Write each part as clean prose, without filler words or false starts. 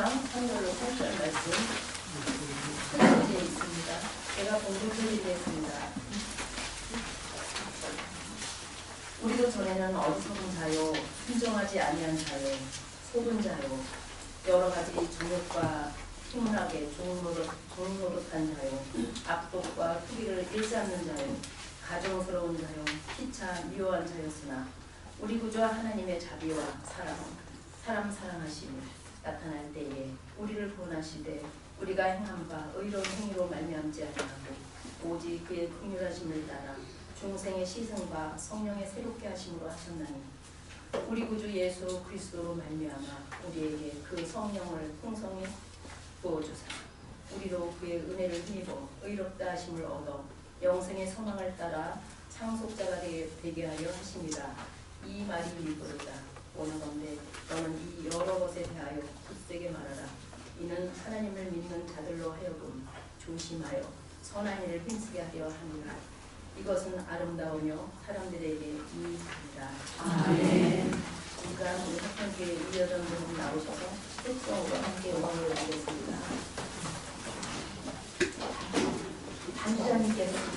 3장 3절로 8절 말씀 설명되어 있습니다. 제가 공부드리겠습니다. 우리도 전에는 어리석은 자요, 순종하지 아니한 자요, 속은 자요, 여러 가지 정욕과 희문하게 종노릇한 자요, 악독과 투기를 일삼는 자요, 가정스러운 자요, 피차 미워한 자였으나 우리 구주 하나님의 자비와 사람 사랑하심을 나타날 때에 우리를 구원하시되 우리가 행한 바 의로운 행위로 말미암지 아니하고 오직 그의 긍휼하심을 따라 중생의 시승과 성령의 새롭게 하심으로 하셨나니 우리 구주 예수 그리스도로 말미암아 우리에게 그 성령을 풍성히 부어주사 우리도 그의 은혜를 힘입어 의롭다 하심을 얻어 영생의 소망을 따라 상속자가 되게 하려 하십니다. 이 말이 일부르다. 원하건대 너는 이 여러 것에 대하여 굳세게 말하라. 이는 하나님을 믿는 자들로 하여금 조심하여 선한 일을 힘쓰게 하려 함이라. 이것은 아름다우며 사람들에게 이익합니다. 아멘. 우리가 우리 학생교회 이여전분 나오셔서 특성으로 함께 응원을 드리겠습니다. 단주자님께서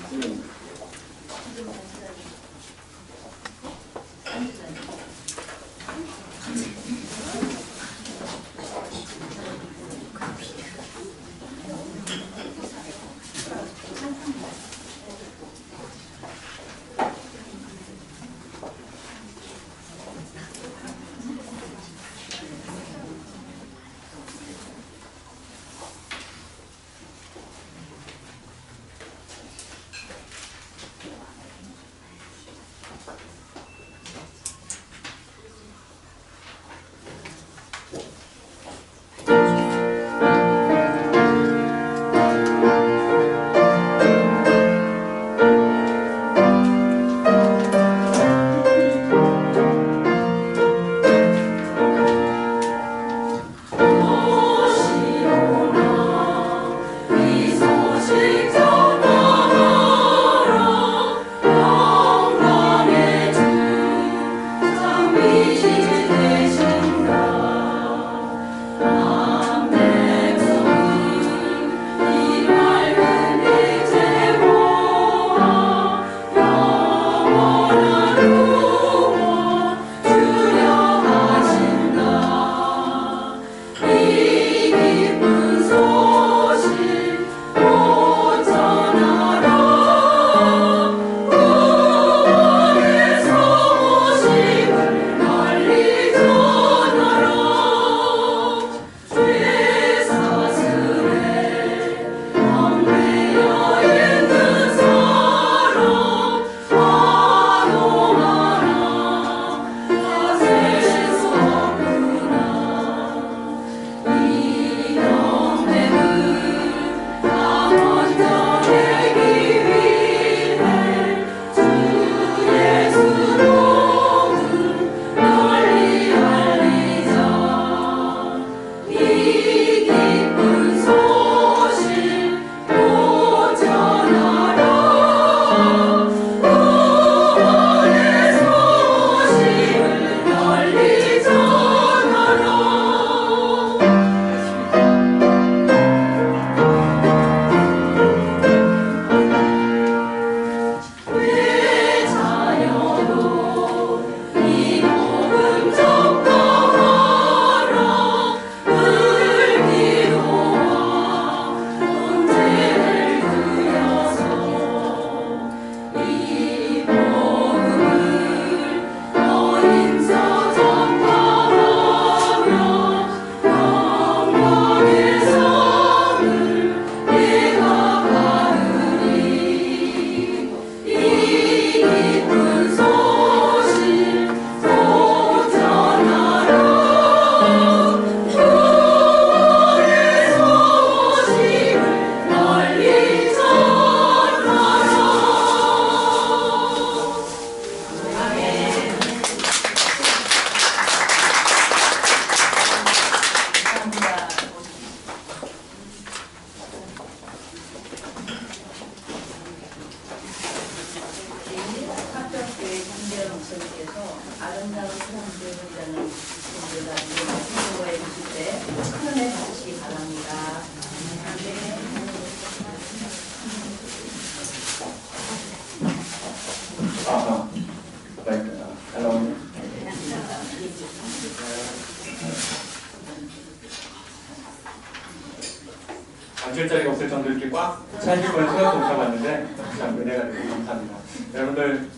앉을 자리가 없을 정도로 이렇게 꽉 차있을 거는 생각도 못해봤는데 참 은혜가 되고 감사합니다. 여러분들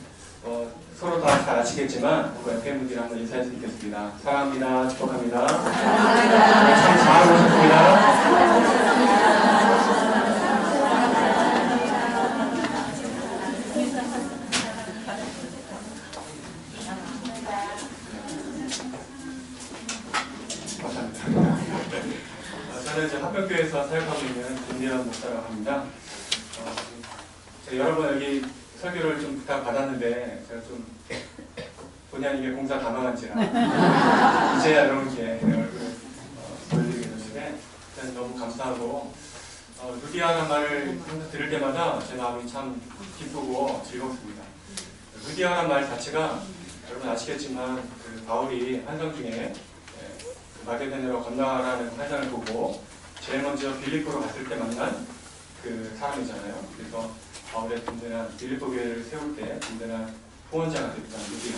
서로 다 잘 아시겠지만 FM분들 한번 인사드리겠습니다. 사랑합니다. 축복합니다. 참 잘 오셨습니다. 저는 이제 합병교회에서 사역하고 있는 김대현 목사라고 합니다. 제가 여러 번 여기 설교를 좀 부탁받았는데 제가 좀 본의 아니게 공사 다 망한지라 이제야 여러분께 얼굴을 보여드리게 됐는데 일단 너무 감사하고 루디아라는 말을 항상 들을 때마다 제 마음이 참 기쁘고 즐겁습니다. 루디아라는 말 자체가 여러분 아시겠지만 그 바울이 환상 중에 마게도냐로 건너가라는 환상을 보고 제일 먼저 빌립보로 갔을 때 만난 그 사람이잖아요. 그래서 바울의 든든한 빌립보 교회를 세울 때 든든한 후원자가 됐던 루디아.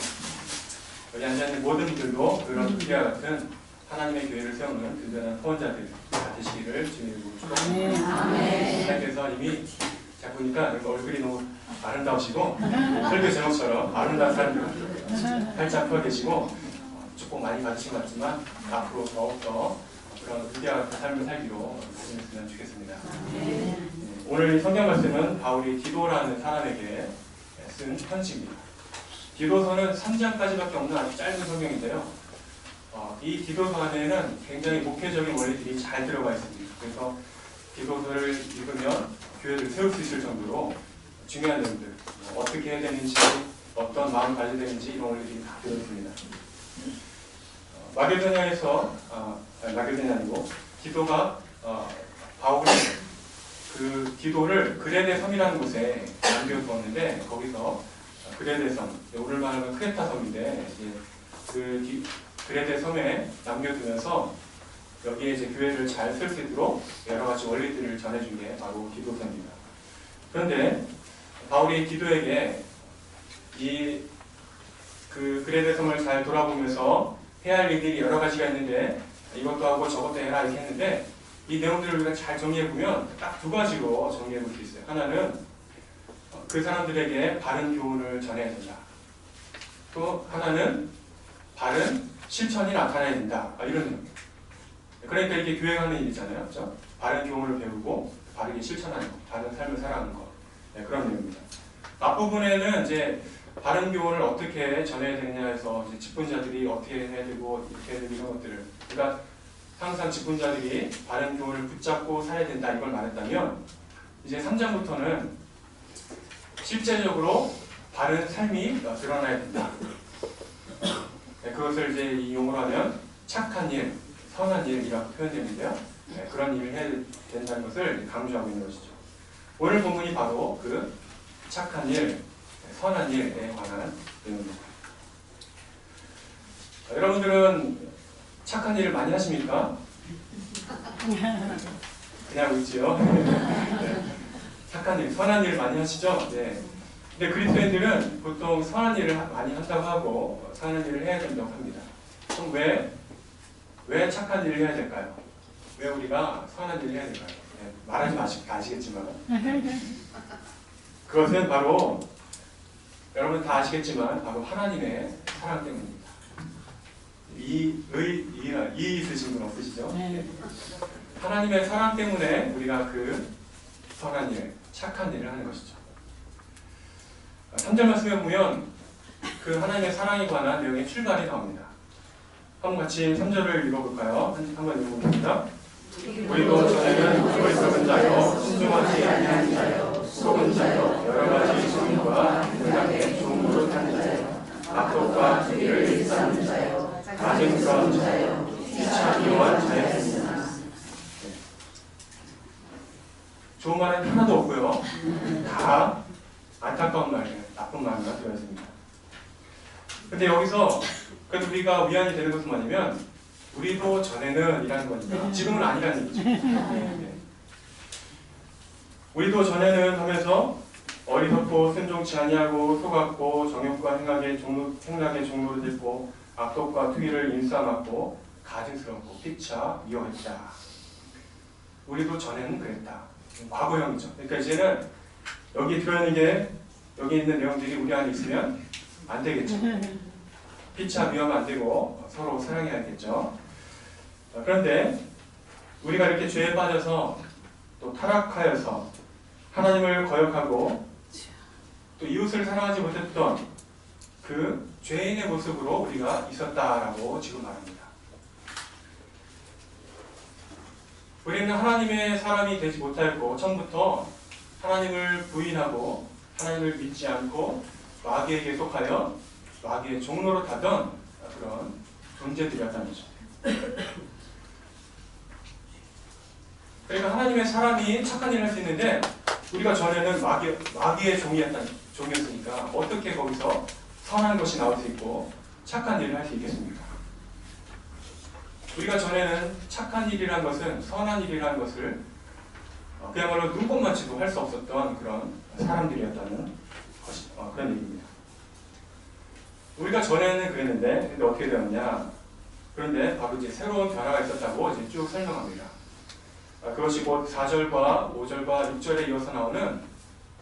여기 앉아있는 모든 분들도 그런 루디아 같은 하나님의 교회를 세우는 든든한 후원자들 되시기를 주님으로 축복합니다. 하나님께서 이미 제가 보니까 얼굴이 너무 아름다우시고 설교 제목처럼 아름다운 사람들 활짝 펴 계시고 축복 많이 받으신 것 같지만 앞으로 더욱더 그런 루디아 같은 삶을 살기로 말씀했으면 좋겠습니다. 오늘 성경 말씀은 바울이 디도라는 사람에게 쓴 편지입니다. 디도서는 3장까지밖에 없는 아주 짧은 성경인데요. 이 디도서 안에는 굉장히 목회적인 원리들이 잘 들어가 있습니다. 그래서 디도서를 읽으면 교회를 세울 수 있을 정도로 중요한 내용들, 어떻게 해야 되는지, 어떤 마음을 가져야 되는지 이런 원리들이 다 들어있습니다. 마게도냐에서 마게도냐 아니고 디도가 바울이 그 디도를 그레네 섬이라는 곳에 남겨두었는데 거기서 그레네 섬, 오늘 말하는 크레타 섬인데 이제 그 그레네 섬에 남겨두면서 여기에 이제 교회를 잘 쓸 수 있도록 여러 가지 원리들을 전해준 게 바로 디도서입니다. 그런데 바울이 디도에게 이 그 그레네 섬을 잘 돌아보면서 해야 할 일들이 여러 가지가 있는데 이것도 하고 저것도 해라 이렇게 했는데 이 내용들을 우리가 잘 정리해보면 딱 두 가지로 정리해볼 수 있어요. 하나는 그 사람들에게 바른 교훈을 전해야 된다. 또 하나는 바른 실천이 나타나야 된다. 이런 내용이에요. 그러니까 이게 교회가 하는 일이잖아요. 그렇죠? 바른 교훈을 배우고 바르게 실천하는 것, 바른 삶을 살아가는 것. 네, 그런 내용입니다. 앞부분에는 이제 바른 교훈을 어떻게 전해야 되느냐 해서 이제 직분자들이 어떻게 해야 되고 이렇게 해야 되고 이런 것들을 그러니까 항상 직분자들이 바른 교훈을 붙잡고 살아야 된다 이걸 말했다면 이제 3장부터는 실제적으로 바른 삶이 드러나야 된다. 네, 그것을 이제 이 용어로 하면 착한 일, 선한 일이라고 표현되는데요. 네, 그런 일을 해야 된다는 것을 강조하고 있는 것이죠. 오늘 본문이 바로 그 착한 일, 선한 일에 관한 내용입니다. 여러분들은 착한 일을 많이 하십니까? 그냥 웃지요. 네. 착한 일, 선한 일을 많이 하시죠? 네. 근데 그리스도인들은 보통 선한 일을 많이 한다고 하고 선한 일을 해야 된다고 합니다. 그럼 왜 착한 일을 해야 될까요? 왜 우리가 선한 일을 해야 될까요? 네. 말하지 마시고 아시겠지만 그것은 바로 여러분 다 아시겠지만 바로 하나님의 사랑 때문입니다. 이 있으신 분 없으시죠? 네. 하나님의 사랑 때문에 우리가 그 선한 일, 착한 일을 하는 것이죠. 3절 말씀에 보면 그 하나님의 사랑에 관한 내용의 출발이 나옵니다. 한번 같이 3절을 읽어볼까요? 한번 읽어보겠습니다. 우리도 전에는 어리석은 자요, 신중하지 아니한 자요, 속은 자요, 여러 가지 종과 은하게 종으로 타는 자요, 악독과 죄를 일삼는 자요, 가증스러운 자요, 귀차 이용한 자였습니다. 좋은 말은 하나도 없고요. 다 안타까운 말이에요. 나쁜 말만 들어있습니다. 근데 여기서 그래도 우리가 위안이 되는 것은 뭐냐면 우리도 전에는 이라는 거니까 지금은 아니라는 얘기죠. 네. 우리도 전에는 하면서 어리석고 순종치 아니하고 속았고 정욕과 행악의 종로를 듣고 악독과 투기를 인싸맞고 가증스럽고 피차 미워했다. 우리도 전에는 그랬다. 과거형이죠. 그러니까 이제는 여기 들어있는 게 여기 있는 내용들이 우리 안에 있으면 안 되겠죠. 피차 미워하면 안 되고 서로 사랑해야겠죠. 그런데 우리가 이렇게 죄에 빠져서 또 타락하여서 하나님을 거역하고 또 이웃을 사랑하지 못했던 그 죄인의 모습으로 우리가 있었다라고 지금 말합니다. 우리는 하나님의 사람이 되지 못하였고 처음부터 하나님을 부인하고 하나님을 믿지 않고 마귀에게 속하여 마귀의 종로로 타던 그런 존재들이었다는 거죠. 그러니까 하나님의 사람이 착한 일을 할 수 있는데 우리가 전에는 마귀의 종이었으니까 어떻게 거기서 선한 것이 나올 수 있고 착한 일을 할 수 있겠습니까? 우리가 전에는 착한 일이란 것은 선한 일이라는 것을 그야말로 눈꼽만치도 할 수 없었던 그런 사람들이었다는 그런 얘기입니다. 우리가 전에는 그랬는데 근데 어떻게 되었냐? 그런데 바로 이제 새로운 변화가 있었다고 이제 쭉 설명합니다. 그것이 곧 4절과 5절과 6절에 이어서 나오는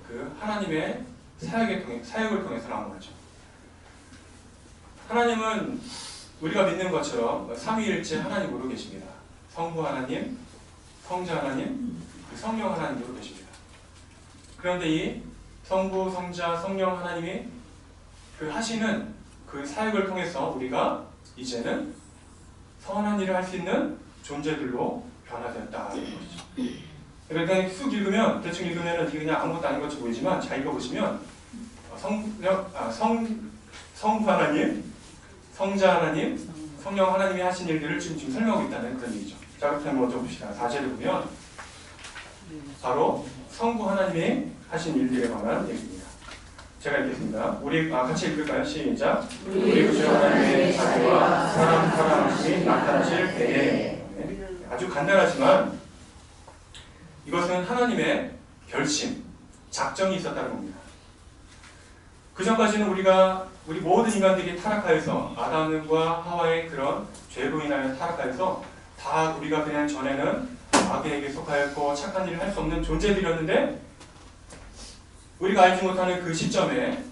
그 하나님의 사역을 통해서 나오는 거죠. 하나님은 우리가 믿는 것처럼 삼위일체 하나님으로 계십니다. 성부 하나님, 성자 하나님, 성령 하나님으로 계십니다. 그런데 이 성부, 성자, 성령 하나님이 그 하시는 그 사역을 통해서 우리가 이제는 선한 일을 할 수 있는 존재들로 변화되었다는 것이죠. 그러니까 쑥 읽으면 대충 읽으면 이게 그냥 아무것도 아닌 것처럼 보이지만 잘 읽어보시면 성부 하나님, 성자 하나님, 성령 하나님이 하신 일들을 지금 설명하고 있다는 그런 얘기죠. 자, 그렇다면 먼저 봅시다. 4절에 보면 바로 성부 하나님이 하신 일들에 관한 얘기입니다. 제가 읽겠습니다. 우리 같이 읽을까요? 시작. 우리 구주 하나님의 자비와 사람 사랑하심이 나타나실 때에. 아주 간단하지만 이것은 하나님의 결심, 작정이 있었다는 겁니다. 그 전까지는 우리 모든 인간들이 타락하여서 아담과 하와의 그런 죄로 인하여 타락하여서 다 우리가 그냥 전에는 마귀에게 속하였고 착한 일을 할 수 없는 존재들이었는데 우리가 알지 못하는 그 시점에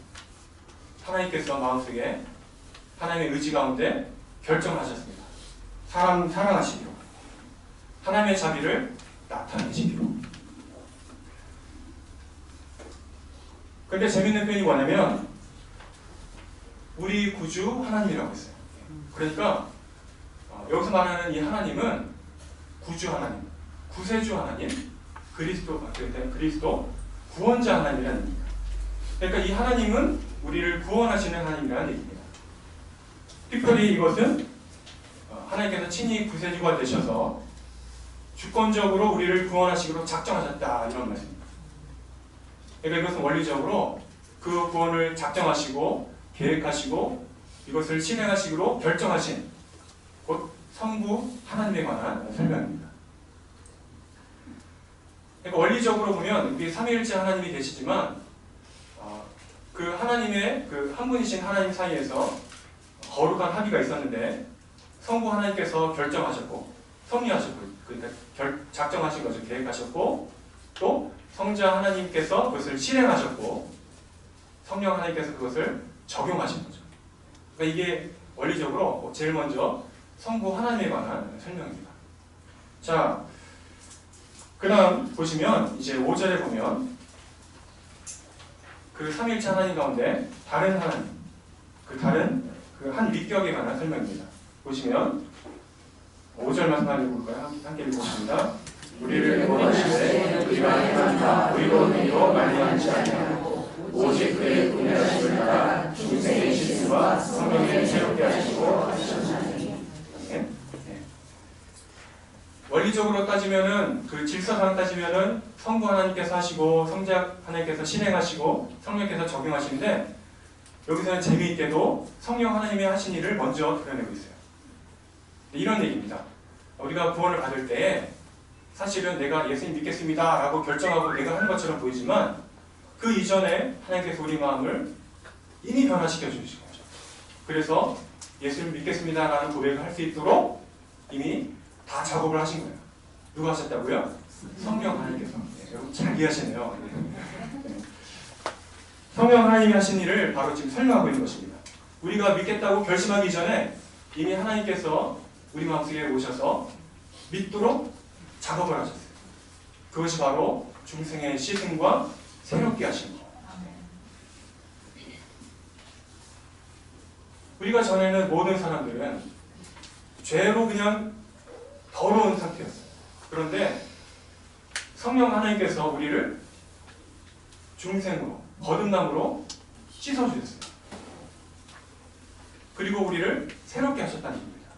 하나님께서 마음속에 하나님의 의지 가운데 결정하셨습니다. 사람 사랑하시기로 하나님의 자비를 나타내시기로. 근데 재밌는 표현이 뭐냐면 우리 구주 하나님이라고 했어요. 그러니까 여기서 말하는 이 하나님은 구주 하나님, 구세주 하나님, 그리스도 구원자 하나님이라는 얘기입니다. 그러니까 이 하나님은 우리를 구원하시는 하나님이라는 얘기입니다. 특별히 이것은 하나님께서 친히 구세주가 되셔서 주권적으로 우리를 구원하시기로 작정하셨다 이런 말씀입니다. 그러니까 이것은 원리적으로 그 구원을 작정하시고 계획하시고 이것을 실행하시기로 결정하신 곧 성부 하나님에 관한 설명입니다. 그러니까 원리적으로 보면 우리 삼위일체 하나님이 계시지만 그 하나님의 그 한 분이신 하나님 사이에서 거룩한 합의가 있었는데 성부 하나님께서 결정하셨고 섭리하셨고 그러니까 작정하신 것을 계획하셨고 또 성자 하나님께서 그것을 실행하셨고 성령 하나님께서 그것을 적용하신 거죠. 그러니까 이게 원리적으로 제일 먼저 성부 하나님에 관한 설명입니다. 자, 그 다음 보시면 이제 5절에 보면 그 삼위일체 하나님 가운데 다른 하나님, 그 한 위격에 관한 설명입니다. 보시면 5절 말씀 한번 읽어볼까요? 함께 읽어보겠습니다. 우리를 구원하시되 우리가 행함과 의로운 일로 말미암지 아니하고 오직 그의 구원하심을 따라 중생의 실수와 성령의 새롭게 하시고 하셨나니. 원리적으로 따지면은 그 질서상 따지면은 성부 하나님께서 하시고 성자 하나님께서 실행하시고 성령께서 적용하시는데 여기서는 재미있게도 성령 하나님이 하신 일을 먼저 드러내고 있어요. 이런 얘기입니다. 우리가 구원을 받을 때 사실은 내가 예수님 믿겠습니다 라고 결정하고 내가 하는 것처럼 보이지만 그 이전에 하나님께서 우리 마음을 이미 변화시켜 주신 거죠. 그래서 예수를 믿겠습니다라는 고백을 할 수 있도록 이미 다 작업을 하신 거예요. 누가 하셨다고요? 성령 하나님께서. 네, 여러분 잘 이해하시네요. 네. 성령 하나님이 하신 일을 바로 지금 설명하고 있는 것입니다. 우리가 믿겠다고 결심하기 전에 이미 하나님께서 우리 마음속에 오셔서 믿도록 작업을 하셨어요. 그것이 바로 중생의 씻음과 새롭게 하신 것. 우리가 전에는 모든 사람들은 죄로 그냥 더러운 상태였어요. 그런데 성령 하나님께서 우리를 중생으로, 거듭남으로 씻어주셨어요. 그리고 우리를 새롭게 하셨다는 겁니다.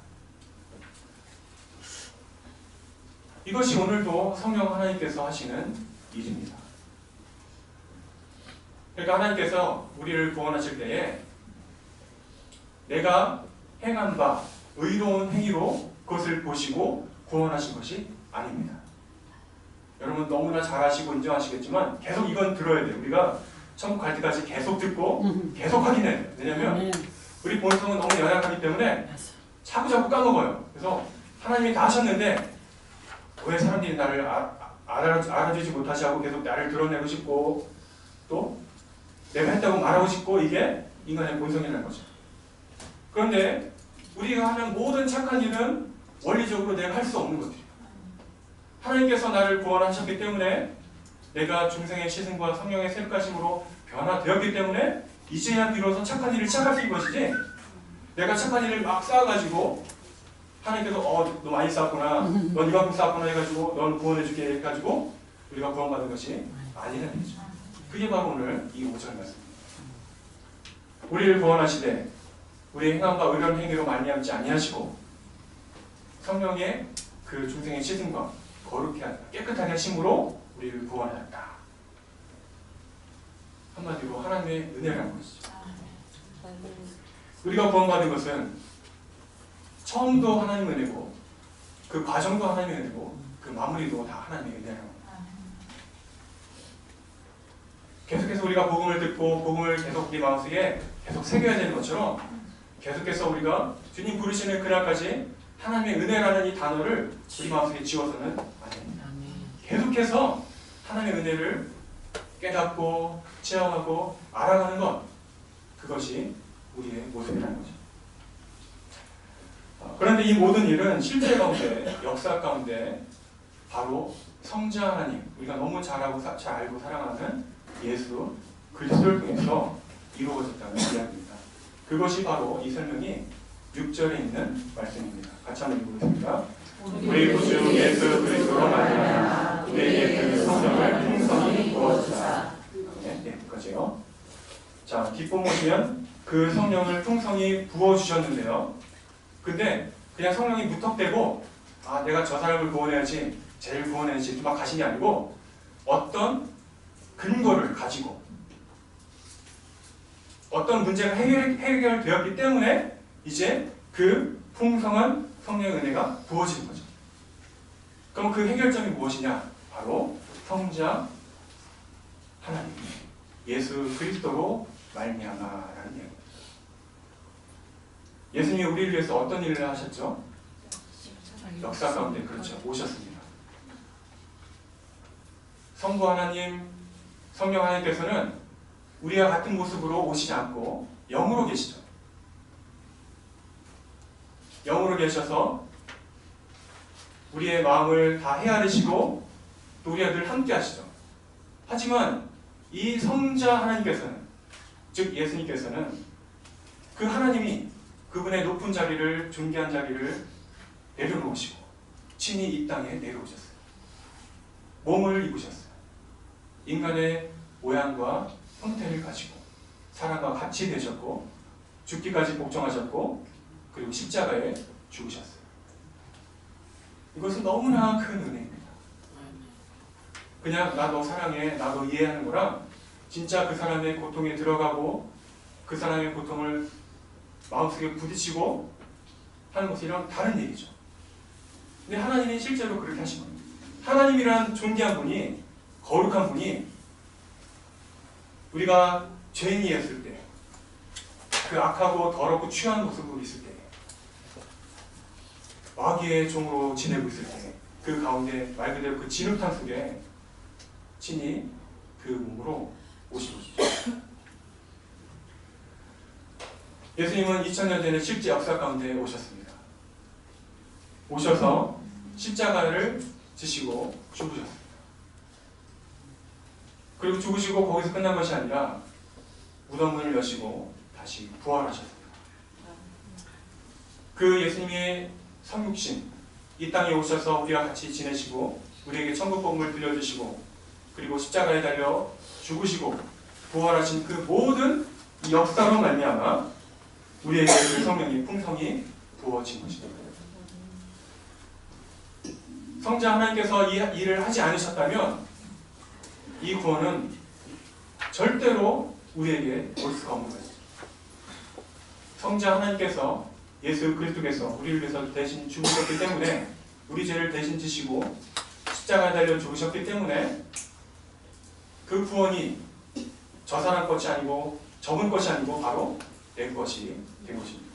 이것이 오늘도 성령 하나님께서 하시는 일입니다. 그러니까 하나님께서 우리를 구원하실 때에 내가 행한 바 의로운 행위로 그것을 보시고 구원하신 것이 아닙니다. 여러분 너무나 잘 아시고 인정하시겠지만 계속 이건 들어야 돼요. 우리가 천국 갈 때까지 계속 듣고 계속 확인해야 돼요. 왜냐하면 우리 본성은 너무 연약하기 때문에 자꾸 까먹어요. 그래서 하나님이 다 하셨는데 왜 사람들이 나를 알아주지 못하지 하고 계속 나를 드러내고 싶고 또 내가 했다고 말하고 싶고 이게 인간의 본성이라는 거죠. 그런데 우리가 하는 모든 착한 일은 원리적으로 내가 할 수 없는 것들이에요. 하나님께서 나를 구원하셨기 때문에 내가 중생의 씻음과 성령의 새롭게하심으로 변화되었기 때문에 이제야 비로소 착한 일을 시작할 수 있는 것이지 내가 착한 일을 막 쌓아가지고 하나님께서 너 많이 쌓았구나 넌 이만큼 쌓았구나 해가지고 넌 구원해줄게 해가지고 우리가 구원받은 것이 아니라는 거죠. 그게 바로 오늘 이 5절 말씀입니다. 우리를 구원하시되 우리의 행함과 의로운 행위로 말미암지 아니하시고 성령의 그 중생의 씻음과 거룩해 깨끗하게 하심으로 우리를 구원하였다. 한마디로 하나님의 은혜라는 것이죠. 우리가 구원받은 것은 처음도 하나님의 은혜고 그 과정도 하나님의 은혜고 그 마무리도 다 하나님의 은혜라는 겁니다. 계속해서 우리가 복음을 듣고 복음을 계속 우리 마음속에 계속 새겨야 되는 것처럼 계속해서 우리가 주님 부르시는 그날까지 하나님의 은혜라는 이 단어를 우리 마음속에 지워서는 안 됩니다. 계속해서 하나님의 은혜를 깨닫고 체험하고 알아가는 것, 그것이 우리의 모습이라는 거죠. 그런데 이 모든 일은 실제 가운데, 역사 가운데 바로 성자 하나님, 우리가 너무 잘 알고 사랑하는 예수 그리스도를 통해서 이루어졌다는 이야기입니다. 그것이 바로 이 설명이 6절에 있는 말씀입니다. 같이 한번 읽어보겠습니다. 우리 구주 예수 그리스도로 말미암아 우리에게 그 성령을 풍성히 부어주사. 네, 여기까지요. 자, 뒷부분 보시면 그 성령을 풍성히 부어주셨는데요. 근데 그냥 성령이 무턱대고 내가 저 사람을 구원해야지, 쟤를 구원해야지 막 가신 게 아니고 어떤 근거를 가지고 어떤 문제가 해결되었기 때문에 이제 그 풍성한 성령의 은혜가 부어지는 거죠. 그럼 그 해결점이 무엇이냐? 바로 성자 하나님, 예수 그리스도로 말미암아라는 얘기입니다. 예수님이 우리를 위해서 어떤 일을 하셨죠? 역사 가운데 그렇죠. 오셨습니다. 성부 하나님, 성령 하나님께서는 우리와 같은 모습으로 오시지 않고 영으로 계시죠. 영으로 계셔서 우리의 마음을 다 헤아리시고 또 우리와 늘 함께 하시죠. 하지만 이 성자 하나님께서는, 즉 예수님께서는 그 하나님이 그분의 높은 자리를, 존귀한 자리를 내려놓으시고 친히 이 땅에 내려오셨어요. 몸을 입으셨어요. 인간의 모양과 형태를 가지고 사람과 같이 되셨고 죽기까지 복종하셨고 그리고 십자가에 죽으셨어요. 이것은 너무나 큰 은혜입니다. 그냥 나 너 사랑해, 나 너 이해하는 거랑 진짜 그 사람의 고통에 들어가고 그 사람의 고통을 마음속에 부딪히고 하는 것이랑 다른 얘기죠. 근데 하나님이 실제로 그렇게 하신 겁니다. 하나님이란 존귀한 분이, 거룩한 분이 우리가 죄인이었을 때 그 악하고 더럽고 취한 모습으로 있을 때, 마귀의 종으로 지내고 있을 때, 그 가운데 말 그대로 그 진흙탕 속에 친히 그 몸으로 오신 것이죠. 예수님은 2000년 전에 실제 역사 가운데 오셨습니다. 오셔서 십자가를 지시고 죽으셨습니다. 그리고 죽으시고 거기서 끝난 것이 아니라 무덤문을 여시고 다시 부활하셨습니다. 그 예수님의 성육신, 이 땅에 오셔서 우리와 같이 지내시고 우리에게 천국 복음을 들려주시고 그리고 십자가에 달려 죽으시고 부활하신 그 모든 이 역사로 말미암아 우리에게 그 성령의 풍성이 부어진 것입니다. 성자 하나님께서 이 일을 하지 않으셨다면 이 구원은 절대로 우리에게 올 수가 없는 것입니다. 성자 하나님께서 예수 그리스도께서 우리를 위해서 대신 죽으셨기 때문에 우리 죄를 대신 지시고 십자가에 달려 죽으셨기 때문에 그 구원이 저 사람 것이 아니고 저분 것이 아니고 바로 내 것이 된 것입니다.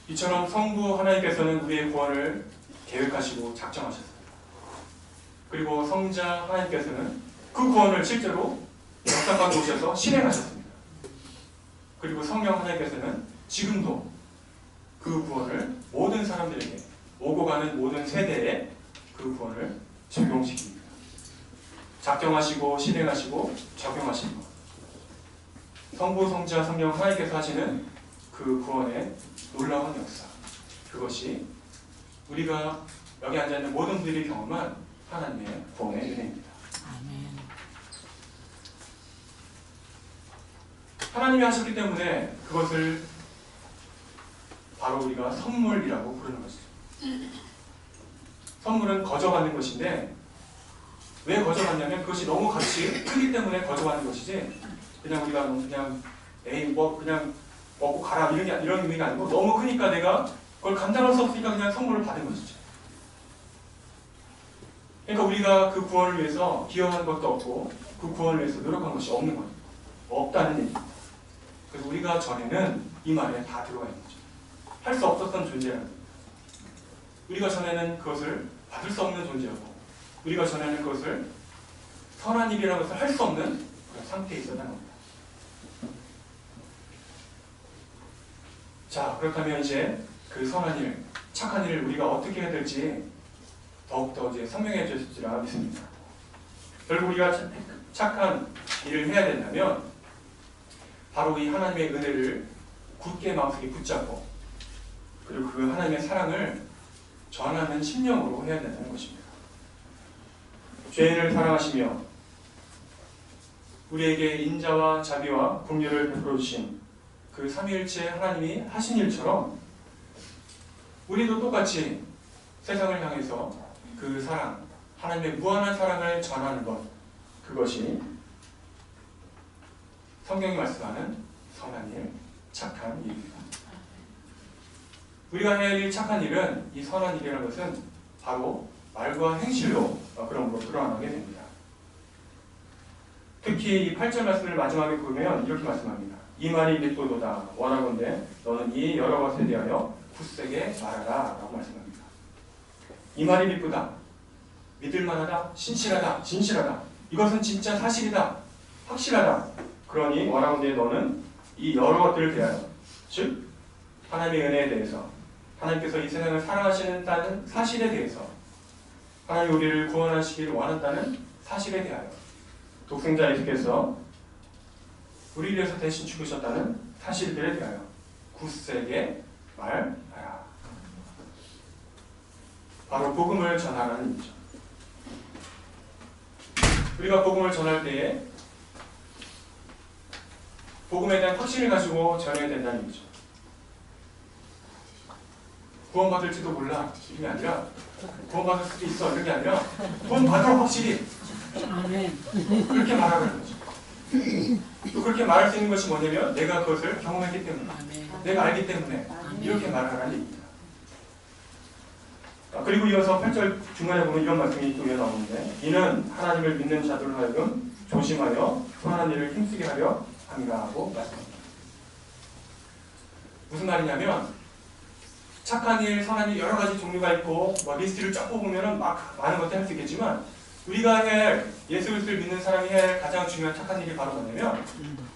이처럼 성부 하나님께서는 우리의 구원을 계획하시고 작정하셨습니다. 그리고 성자 하나님께서는 그 구원을 실제로 역사 가운데 오셔서 실행하셨습니다. 그리고 성령 하나님께서는 지금도 그 구원을 모든 사람들에게 오고 가는 모든 세대에 그 구원을 적용시킵니다. 작정하시고 실행하시고 적용하시는 것. 성부, 성자, 성령 하나님께서 하시는 그 구원의 놀라운 역사. 그것이 우리가 여기 앉아있는 모든 분들이 경험한 하나님의 구원의 은혜입니다. 하나님이 하셨기 때문에 그것을 바로 우리가 선물이라고 부르는 것이죠. 선물은 거저받는 것인데 왜 거저받냐면 그것이 너무 값이 크기 때문에 거저받는 것이지 그냥 우리가 그냥 에이 뭐 그냥 먹고 가라 이런 의미가 아니고 너무 크니까 내가 그걸 감당할 수 없으니까 그냥 선물을 받은 것이죠. 그러니까 우리가 그 구원을 위해서 기여한 것도 없고 그 구원을 위해서 노력한 것이 없는 거예요. 없다는 얘기입니다. 그래서 우리가 전에는 이 말에 다 들어가 있는 거죠. 할 수 없었던 존재라는 겁니다. 우리가 전에는 그것을 받을 수 없는 존재였고 우리가 전에는 그것을 선한 일이라는 것을 할 수 없는 그런 상태에 있었던 겁니다. 자, 그렇다면 이제 그 선한 일, 착한 일을 우리가 어떻게 해야 될지 더욱더 이제 설명해 주실지라 믿습니다. 결국 우리가 착한 일을 해야 된다면 바로 이 하나님의 은혜를 굳게 마음속에 붙잡고 그리고 그 하나님의 사랑을 전하는 심령으로 해야 된다는 것입니다. 죄인을 사랑하시며 우리에게 인자와 자비와 긍휼을 베풀어 주신 그 삼위일체 하나님이 하신 일처럼 우리도 똑같이 세상을 향해서 그 사랑, 하나님의 무한한 사랑을 전하는 것, 그것이 성경이 말씀하는 선한 일, 착한 일입니다. 우리가 해야 할 착한 일은 이 선한 일이라는 것은 바로 말과 행실로 그런 것으로 드러나게 됩니다. 특히 이 8절 말씀을 마지막에 보면 이렇게 말씀합니다. 이 말이 믿고도다 원하건대 너는 이 여러 것에 대하여 굳세게 말하라 라고 말씀합니다. 이 말이 믿고다, 믿을만하다, 신실하다, 진실하다, 이것은 진짜 사실이다, 확실하다. 그러니 원하건대 너는 이 여러 것들을 대하여, 즉 하나님의 은혜에 대해서, 하나님께서 이 세상을 사랑하시는 사실에 대해서, 하나님이 우리를 구원하시기를 원한다는 사실에 대하여, 독생자 예수께서 우리를 위해서 대신 죽으셨다는 사실들에 대하여 굳세게 말하라. 바로 복음을 전하라는 의미죠. 우리가 복음을 전할 때에 복음에 대한 확신을 가지고 전해야 된다는 의미죠. 구원받을지도 몰라 이런 게 아니라 구원받을 수도 있어 이런 게 아니라 구원받으러 확실히 그렇게 말하라는 거죠. 또 그렇게 말할 수 있는 것이 뭐냐면 내가 그것을 경험했기 때문에 내가 알기 때문에 이렇게 말하라는 얘기입니다. 그리고 이어서 8절 중간에 보면 이런 말씀이 또 나오는데 이는 하나님을 믿는 자들로 하여금 조심하여 선한 일을 힘쓰게 하려 함이라고 말씀합니다. 무슨 말이냐면 착한 일, 선한 일 여러 가지 종류가 있고 리스트를 쫙 뽑으면 막 많은 것들 할 수 있겠지만 우리가 할 예수 그리스도를 믿는 사람이 할 가장 중요한 착한 일이 바로 뭐냐면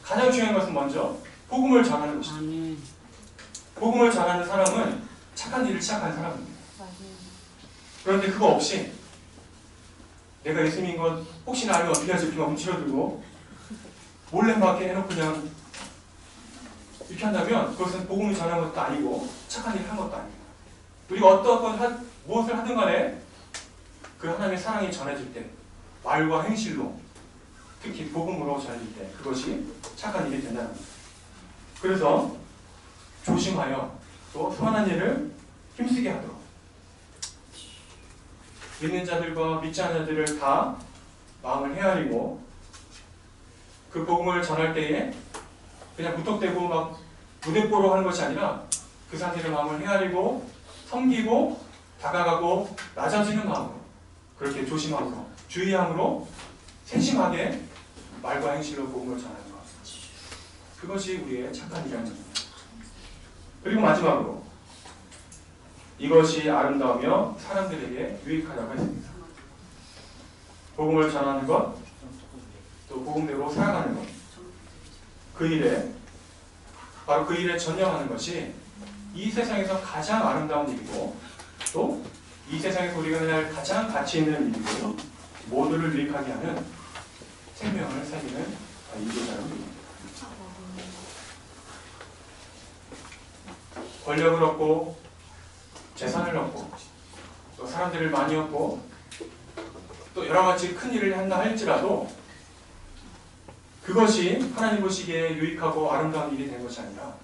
가장 중요한 것은 먼저 복음을 전하는 것입니다. 복음을 전하는 사람은 착한 일을 시작한 사람입니다. 그런데 그거 없이 내가 예수 믿는 것 혹시나 알면 어떻게 할지 이렇게 막 움츠러들고 몰래 막 이렇게 해놓고 그냥 이렇게 한다면 그것은 복음을 전한 것도 아니고 착한 일을 한 것도 아닙니다. 우리가 어떠한 무엇을 하든 간에 그 하나님의 사랑이 전해질 때 말과 행실로 특히 복음으로 전해질 때 그것이 착한 일이 된다는 겁니다. 그래서 조심하여 또 선한 일을 힘쓰게 하도록 믿는 자들과 믿지 않는 자들을 다 마음을 헤아리고 그 복음을 전할 때에 그냥 무턱대고 막 무대뽀로 하는 것이 아니라 그 사람들의 마음을 헤아리고 섬기고 다가가고 낮아지는 마음으로 그렇게 조심함으로 주의함으로 세심하게 말과 행실로 복음을 전하는 것. 그것이 우리의 착한 일이라는 것입니다. 그리고 마지막으로 이것이 아름다우며 사람들에게 유익하다고 했습니다. 복음을 전하는 것, 또 복음대로 살아가는 것, 그 일에 바로 그 일에 전념하는 것이 이 세상에서 가장 아름다운 일이고 또 이 세상에서 우리가 할 가장 가치 있는 일이고 모두를 유익하게 하는 생명을 살리는 인도자로 됩니다. 권력을 얻고 재산을 얻고 또 사람들을 많이 얻고 또 여러 가지 큰 일을 한다 할지라도 그것이 하나님 보시기에 유익하고 아름다운 일이 된 것이 아니라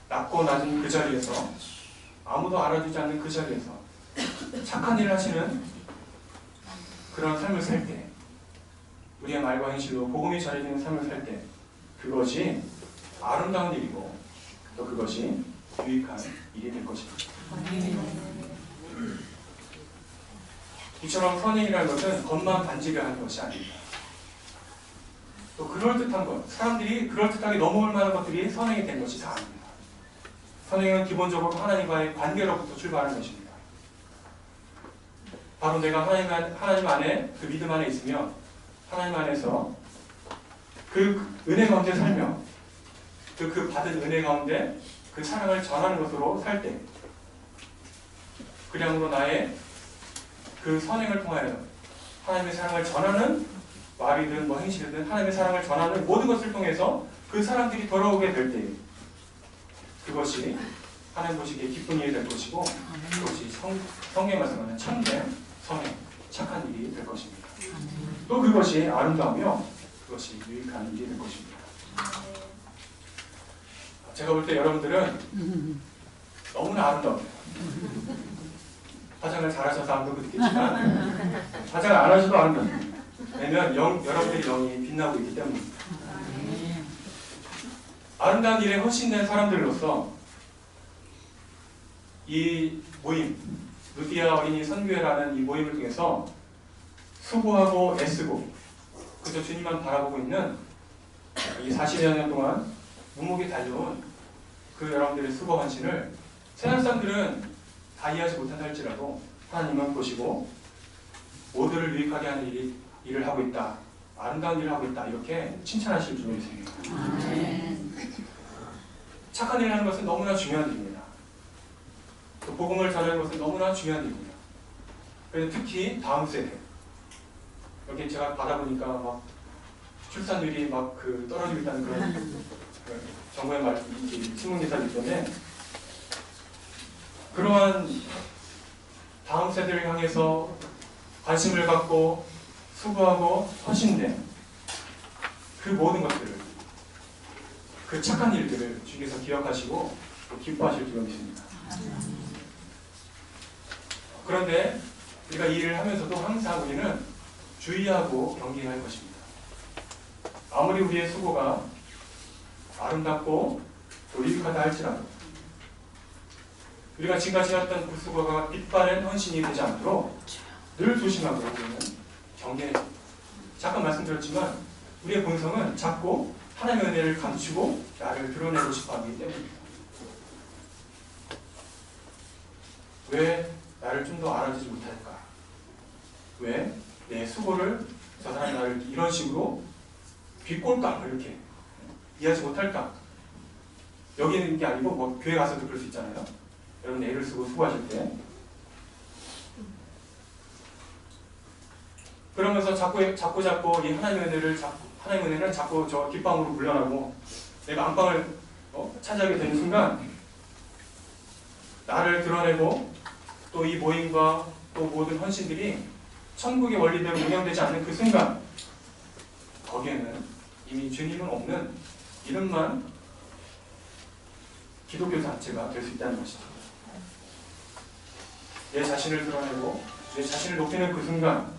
낮고 낮은 그 자리에서 아무도 알아주지 않는 그 자리에서 착한 일을 하시는 그런 삶을 살 때 우리의 말과 행실로 복음이 전해지는 삶을 살 때 그것이 아름다운 일이고 또 그것이 유익한 일이 될 것입니다. 이처럼 선행이라는 것은 겉만 반지를 하는 것이 아닙니다. 또 그럴듯한 것, 사람들이 그럴듯하게 넘어올 만한 것들이 선행이 된 것이 다 아닙니다. 선행은 기본적으로 하나님과의 관계로부터 출발하는 것입니다. 바로 내가 하나님 안에 그 믿음 안에 있으며 하나님 안에서 그 은혜 가운데 살며 그 받은 은혜 가운데 그 사랑을 전하는 것으로 살 때 그량으로 나의 그 선행을 통하여 하나님의 사랑을 전하는 말이든 뭐 행실이든 하나님의 사랑을 전하는 모든 것을 통해서 그 사람들이 돌아오게 될 때 그것이 하나님 보시기에 기쁜 일이 될 것이고 그것이 성경에 말씀하는 참된 선행, 착한 일이 될 것입니다. 또 그것이 아름다우며 그것이 유익한 일이 될 것입니다. 제가 볼 때 여러분들은 너무나 아름다워요. 화장을 잘하셔서 아무도 느끼지만 화장을 안 하셔도 아름답습니다. 왜냐면 여러분들의 영이 빛나고 있기 때문입니다. 아름다운 일에 헌신된 사람들로서 이 모임, 루디아 어린이 선교회라는 이 모임을 통해서 수고하고 애쓰고 그저 주님만 바라보고 있는 이 40여 년 동안 묵묵히 달려온 그 여러분들의 수고 헌신을 세상 사람들은 다 이해하지 못한다 할지라도 하나님은 보시고 모두를 유익하게 하는 일을 하고 있다. 아름다운 일을 하고 있다. 이렇게 칭찬하실 줄로 믿습니다. 착한 일을 하는 것은 너무나 중요한 일입니다. 또 복음을 전하는 것은 너무나 중요한 일입니다. 그래서 특히 다음 세대 이렇게 제가 받아보니까 막 출산율이 막 떨어지고 있다는 그런 정부의 말 신문 기사이기 때문에 그러한 다음 세대를 향해서 관심을 갖고 수고하고 헌신된 그 모든 것들을 그 착한 일들을 주께서 기억하시고 기뻐하실 줄로 믿습니다. 그런데 우리가 이 일을 하면서도 항상 우리는 주의하고 경계해야 할 것입니다. 아무리 우리의 수고가 아름답고 또 유익하다 할지라도 우리가 지금까지 했던 그 수고가 빛바랜 헌신이 되지 않도록 늘 조심하고 우리는 경계해야 합니다. 잠깐 말씀드렸지만 우리의 본성은 자꾸 하나님의 은혜를 감추고 나를 드러내고 싶어 하기 때문입니다. 왜 나를 좀 더 알아주지 못할까? 왜 내 수고를 저 사람이 나를 이런 식으로 비꼴까? 이렇게 이해하지 못할까? 여기 있는 게 아니고 뭐 교회 가서도 그럴 수 있잖아요. 여러분 애를 쓰고 수고하실 때 그러면서 자꾸 이 하나님의 은혜는 자꾸 저 뒷방으로 물러나고 내가 안방을 차지하게 되는 순간 나를 드러내고 또 이 모임과 또 모든 헌신들이 천국의 원리대로 운영되지 않는 그 순간 거기에는 이미 주님은 없는 이름만 기독교 자체가 될 수 있다는 것이죠. 내 자신을 드러내고 내 자신을 높이는 그 순간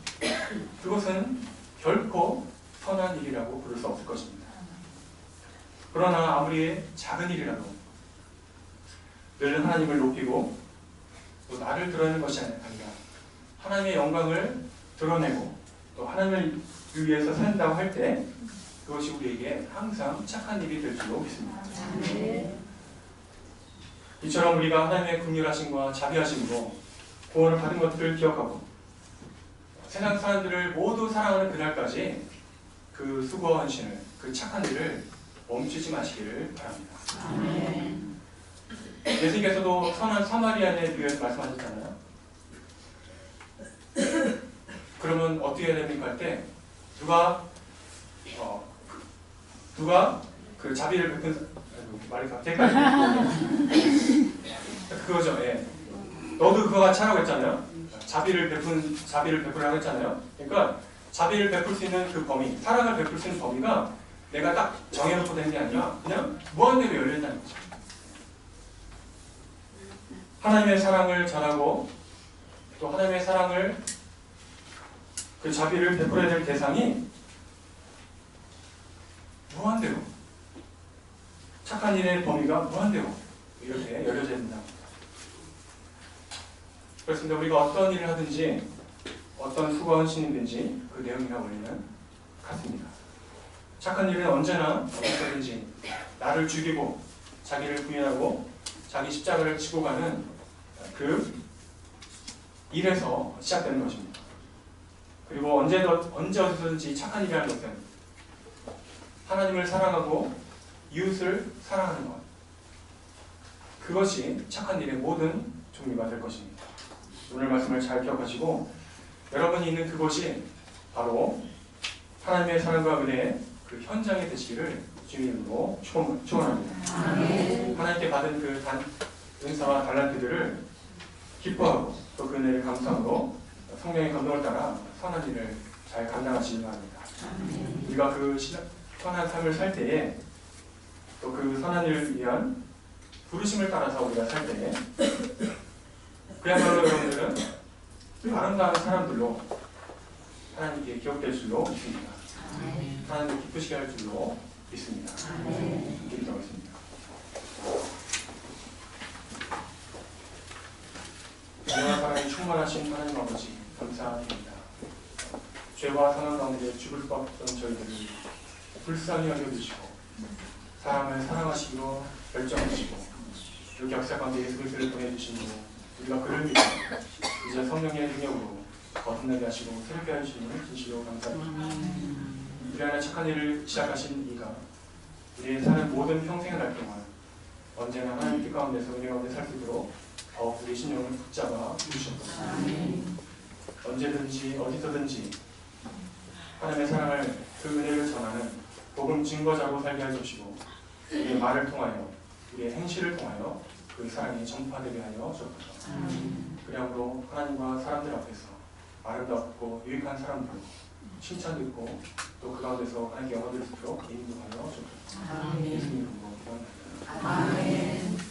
그것은 결코 선한 일이라고 부를 수 없을 것입니다. 그러나 아무리 작은 일이라도 늘 하나님을 높이고 또 나를 드러내는 것이 아니라 하나님의 영광을 드러내고 또 하나님을 위해서 산다고 할 때 그것이 우리에게 항상 착한 일이 될 줄로 믿습니다. 이처럼 우리가 하나님의 긍휼하심과 자비하심으로 구원을 받은 것들을 기억하고 세상 사람들을 모두 사랑하는 그날까지 그 수고와 헌신을, 그 착한 일을 멈추지 마시기를 바랍니다. 예수님께서도 선한 사마리아인에 대해서 말씀하셨잖아요. 그러면 어떻게 해야 됩니까? 할 때 누가 그 자비를 베푼 말이 갑자기 그거죠. 예. 너도 그거 같이 하라고 했잖아요. 자비를 베풀라고 했잖아요. 그러니까 자비를 베풀 수 있는 그 범위, 사랑을 베풀 수 있는 범위가 내가 딱 정해놓고 된 게 아니라 그냥 무한대로 열려있다는 거죠. 하나님의 사랑을 전하고 또 하나님의 사랑을 그 자비를 베풀어야 될 대상이 무한대로 착한 일의 범위가 무한대로 이렇게 열려져 된다. 그렇습니다. 우리가 어떤 일을 하든지 어떤 수고와 헌신이든지 그 내용이나 원리는 같습니다. 착한 일은 언제나 어디서든지 나를 죽이고 자기를 부인하고 자기 십자가를 지고 가는 그 일에서 시작되는 것입니다. 그리고 언제 어디서든지 착한 일이라는 것은 하나님을 사랑하고 이웃을 사랑하는 것, 그것이 착한 일의 모든 종류가 될 것입니다. 오늘 말씀을 잘 기억하시고 여러분이 있는 그곳이 바로 하나님의 사랑과 은혜의 그 현장이 되시기를 주님으로 축원합니다. 하나님께 받은 그 은사와 달란트들을 기뻐하고 또 그 은혜를 감사함으로 성령의 감동을 따라 선한 일을 잘 감당하시기 바랍니다. 우리가 그 선한 삶을 살 때에 또 그 선한 일을 위한 부르심을 따라서 우리가 살 때에 그야말로 여러분들은 아름다운 사람들로 하나님께 기억될 줄로 믿습니다. 하나님을 기쁘시게 할 줄로 믿습니다. 기도하겠습니다. 은혜와 사랑이 충만하신 하나님 아버지 감사드립니다. 죄와 상한 가운데 죽을 것 없던 저희들을 불쌍히 여겨주시고 사람을 사랑하시기로 결정하시고 이렇게 역사 가운데 예수 그리스도를 보내주시고 우리가 그를 믿고 이제 성령의 능력으로 거듭나게 하시고 새롭게 하시는 진실로 감사드립니다. 우리 안에 착한 일을 시작하신 이가 우리의 사는 모든 평생을 할 동안 언제나 하나님 뜻 가운데서 은혜 가운데 살 수 있도록 더욱 우리 신령을 붙잡아 주셨습니다. 언제든지 어디서든지 하나님의 사랑을 그 은혜를 전하는 복음 증거자로 살게 해주시고 우리의 말을 통하여 우리의 행실을 통하여 그 사랑이 전파되게 하여 주옵소서. 그러므로 하나님과 사람들 앞에서 아름답고 유익한 사람들로 칭찬 듣고 또 그 가운데서 하나님께 영광 드릴 수 있도록 인도하여 주옵소서. 예수님 이름으로 기도합니다. 아멘.